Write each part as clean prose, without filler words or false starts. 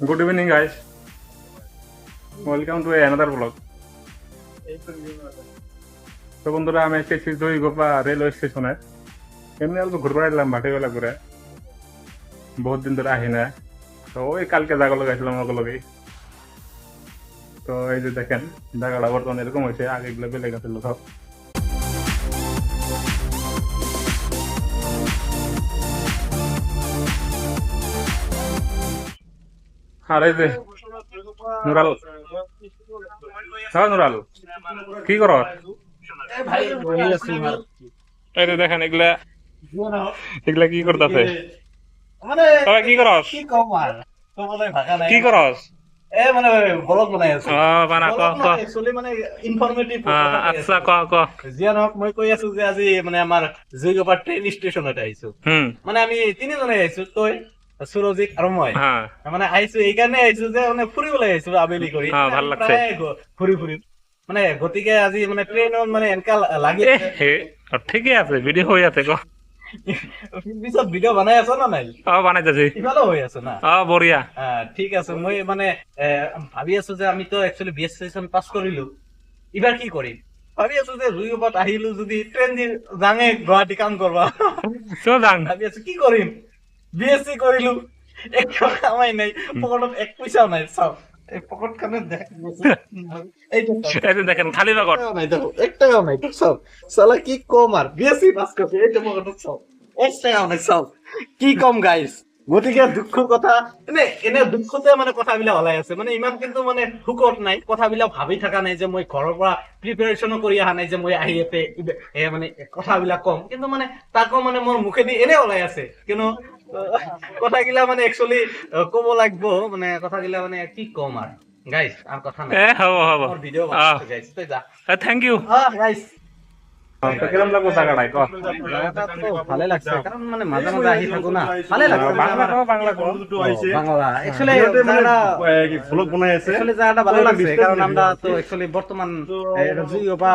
Good evening, guys. Welcome to another vlog. তো বন্ধুরা আমি এসেছি জয়গোপা রেলওয়ে স্টেশনে। এমনি অল্প ঘুরবার এলাম ভাটিবেলা করে, বহুত দিন ধরে আহি না। তো ওই কালকে জায়গালো গেছিলাম ওগুলোকেই। তো এই যে দেখেন জায়গাটা বর্তমানে এরকম হয়েছে, আগে এগুলো বেলে গেছিল সব। আর এই যে নুরাল, হ্যাঁ নুরাল কি করো? এই যে দেখেন এগুলা এগুলা কি করতেছে? তবে কি করস? কি করস? আচ্ছা ক ক মই কৈ আছো যে আজি মানে আমাৰ জয়গোপা ট্ৰেইন ষ্টেচনত আহিছো। মানে আমি তিনিজনে আহিছো, তই সুৰজিত আৰু মই। মানে আহিছো এইকাৰণে আহিছো যে মানে ফুৰিবলৈ আহিছো আবেলি কৰি, ভাল লাগছে ফুৰি ফুৰি মানে। গতিকে আজি মানে ট্ৰেইনত মানে এনেকা লাগি ঠিকে আছে, ভিডিও হৈ আছে ক। পিছত ভিডিও বনাই আছ না নাই? বনাই যাচ্ছি, ইফালেও হৈ আছে না? বঢ়িয়া। ঠিক আছে, মই মানে ভাবি আছো যে আমি তো একচুয়ালি বিএস সেশন পাস কৰিলো, এবাৰ কি কৰিম ভাবি আছো যে জয়গোপাত আহিলো যদি ট্ৰেইন দি যাঙে গুৱাহাটী কাম কৰবা। ভাবি আছো কি কৰিম, বিএসসি কৰিলো, এক কামাই নাই, পকেটত এক পইচাও নাই। চাও এই পকেট খানে দেখেন খালি পকেট, নাই দেখো, এক টাকাও নাই। চাও সালা কি কম, আর বিএসসি পাস করছে এই পকেটত চাও এক টাকাও নাই। চাও কি কম গাইস। গতিকে দুঃখৰ কথা এনে দুঃখতে মানে কথাবিলাক ওলাই আছে, মানে ইমান কিন্তু মানে সুখত নাই। কথাবিলাক ভাবি থকা নাই যে মই ঘৰৰ পৰা প্ৰিপাৰেচনো কৰি অহা নাই যে মই আহি ইয়াতে মানে কথাবিলাক কম, কিন্তু মানে তাকো মানে মোৰ মুখেদি এনে ওলাই আছে। কিন্তু কথাগিলা মানে একচুয়ালি কব লাগব, মানে কথাগিলা মানে কি কম আর গাইস। আর কথা নাই, হ'ব হ'ব ভিডিও বানাইছো গাইস, তুই যা। থ্যাংক ইউ গাইস কিরম লাগলো জায়গাটাই ক? জায়গাটা তো ভালো লাগছে, কারণ মানে মাঝে মাঝে আহি থাকো না, ভালো লাগছে। বাংলা কো, বাংলা কো, বাংলা एक्चुअली জায়গাটা ব্লগ বানাই আছে। एक्चुअली জায়গাটা ভালো লাগছে, কারণ আমরা তো एक्चुअली বর্তমান জয়গোপা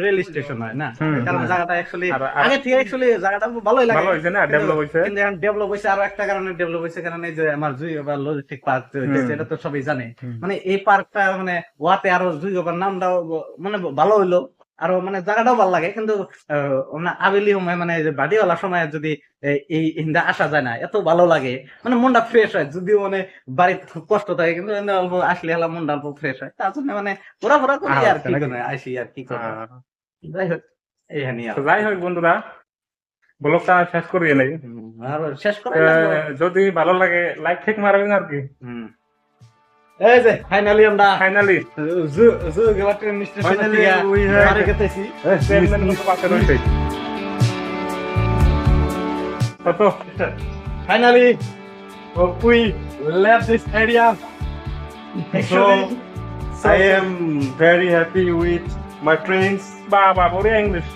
রেল স্টেশন হয় না, কারণ জায়গাটা एक्चुअली আগে থেকে एक्चुअली জায়গাটা ভালোই লাগে, ভালো হইছে না, ডেভেলপ হইছে। কিন্তু এখন ডেভেলপ হইছে আরো একটা কারণে ডেভেলপ হইছে, কারণ এই যে আমার জয়গোপা লজিস্টিক পার্ক হইছে, এটা তো সবাই জানে। মানে এই পার্কটা মানে ওয়াতে আরো জয়গোপার নামটাও মানে ভালো হইলো, আরো মানে জায়গাটাও ভালো লাগে। কিন্তু আবেলি সময় মানে বাড়িওয়ালা সময় যদি এই হিন্দা আসা যায় না, এত ভালো লাগে, মানে মনটা ফ্রেশ হয়। যদিও মানে বাড়িতে খুব কষ্ট থাকে, কিন্তু অল্প আসলে হলাম মনটা অল্প ফ্রেশ হয়। তার জন্য মানে ঘোরাফোরা করি আর কি করে আসি আর কি করে। যাই হোক এইখানে যাই হোক বন্ধুরা, ব্লগটা শেষ করি নাই, আর শেষ করে যদি ভালো লাগে লাইক ঠিক মারবেন আর কি। এই যে ফাইনালি আমরা ফাইনালি জয়গোপা ট্রেন স্টেশন থেকে বাড়ি গেতেছি। ট্রেনের মতো পাশে রয়েছে। তো Finally, we left this area. So, I am very happy with my trains. বাবা বড়িয়া ইংলিশ।